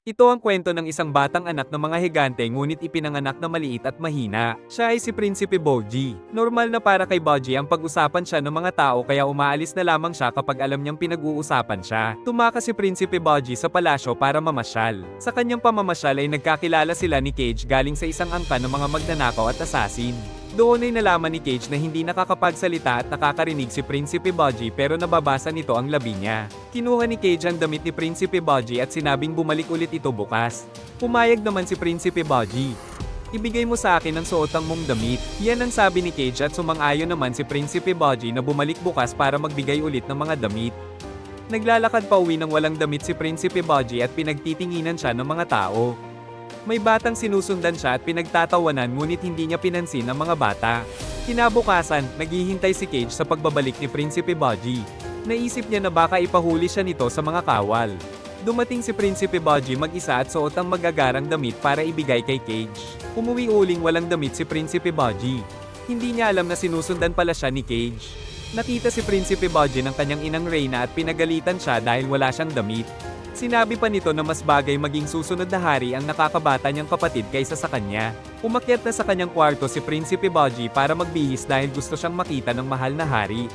Ito ang kwento ng isang batang anak ng mga higante ngunit ipinanganak na maliit at mahina. Siya ay si Prinsipe Boggy. Normal na para kay Boggy ang pag-usapan siya ng mga tao kaya umaalis na lamang siya kapag alam niyang pinag-uusapan siya. Tumakas si Prinsipe Boggy sa palasyo para mamasyal. Sa kanyang pamamasyal ay nagkakilala sila ni Cage galing sa isang angkan ng mga magnanakaw at asasin. Doon ay nalaman ni Cage na hindi nakakapagsalita at nakakarinig si Prinsipe Boggy pero nababasa nito ang labi niya. Kinuha ni Cage ang damit ni Prinsipe Boggy at sinabing bumalik ulit ito bukas. Pumayag naman si Prinsipe Boggy. Ibigay mo sa akin ang suotang mong damit. Yan ang sabi ni Cage at sumang-ayon naman si Prinsipe Boggy na bumalik bukas para magbigay ulit ng mga damit. Naglalakad pa uwi ng walang damit si Prinsipe Boggy at pinagtitinginan siya ng mga tao. May batang sinusundan siya at pinagtatawanan ngunit hindi niya pinansin ang mga bata. Kinabukasan, naghihintay si Cage sa pagbabalik ni Prinsipe Boggy. Naisip niya na baka ipahuli siya nito sa mga kawal. Dumating si Prinsipe Boggy mag-isa at suot ang magagarang damit para ibigay kay Cage. Umuwi uling walang damit si Prinsipe Boggy. Hindi niya alam na sinusundan pala siya ni Cage. Nakita si Prinsipe Boggy ng kanyang inang Reyna at pinagalitan siya dahil wala siyang damit. Sinabi pa nito na mas bagay maging susunod na hari ang nakakabata niyang kapatid kaysa sa kanya. Umakyat na sa kanyang kwarto si Prinsipe Boggy para magbihis dahil gusto siyang makita ng mahal na hari.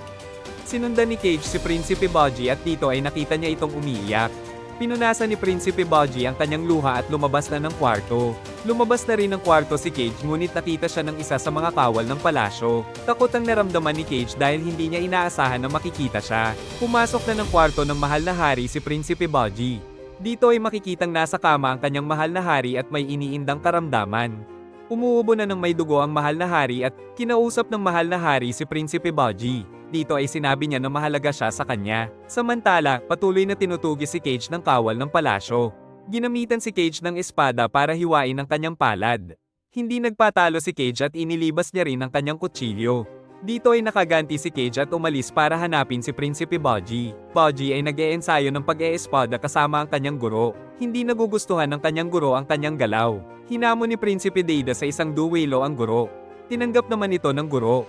Sinundan ni Cage si Prinsipe Boggy at dito ay nakita niya itong umiiyak. Pinunasan ni Prinsipe Boggy ang kanyang luha at lumabas na ng kwarto. Lumabas na rin ng kwarto si Cage ngunit nakita siya ng isa sa mga kawal ng palasyo. Takot ang naramdaman ni Cage dahil hindi niya inaasahan na makikita siya. Pumasok na ng kwarto ng mahal na hari si Prinsipe Boggy. Dito ay makikitang nasa kama ang kanyang mahal na hari at may iniindang karamdaman. Umuubo na ng may dugo ang mahal na hari at kinausap ng mahal na hari si Prinsipe Boggy. Dito ay sinabi niya na mahalaga siya sa kanya. Samantala, patuloy na tinutugis si Cage ng kawal ng palasyo. Ginamitan si Cage ng espada para hiwain ang kanyang palad. Hindi nagpatalo si Cage at inilibas niya rin ang kanyang kutsilyo. Dito ay nakaganti si Cage at umalis para hanapin si Prinsipe Boggy. Boggy ay nag-eensayo ng pag-eespada kasama ang kanyang guro. Hindi nagugustuhan ng kanyang guro ang kanyang galaw. Hinamon ni Prinsipe Deida sa isang duwelo ang guro. Tinanggap naman ito ng guro.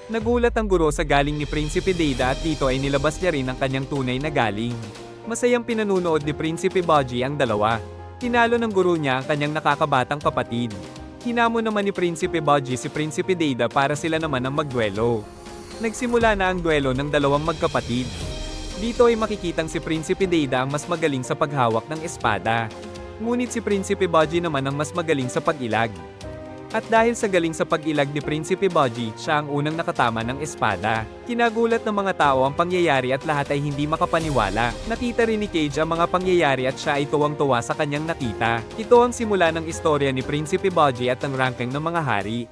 Nagulat ang guro sa galing ni Prinsipe Deida at dito ay nilabas niya rin ang kanyang tunay na galing. Masayang pinununood ni Prinsipe Boggy ang dalawa. Tinalo ng guro niya ang kanyang nakakabatang kapatid. Hinamon naman ni Prinsipe Boggy si Prinsipe Deida para sila naman ang magduelo. Nagsimula na ang duelo ng dalawang magkapatid. Dito ay makikitang si Prinsipe Deida ang mas magaling sa paghawak ng espada. Ngunit si Prinsipe Boggy naman ang mas magaling sa pag-ilag. At dahil sa galing sa pag-ilag ni Prinsipe Boggy, siya ang unang nakatama ng espada. Kinagulat ng mga tao ang pangyayari at lahat ay hindi makapaniwala. Nakita rin ni Cage ang mga pangyayari at siya ay tuwang-tuwa sa kanyang nakita. Ito ang simula ng istorya ni Prinsipe Boggy at ang ranking ng mga hari.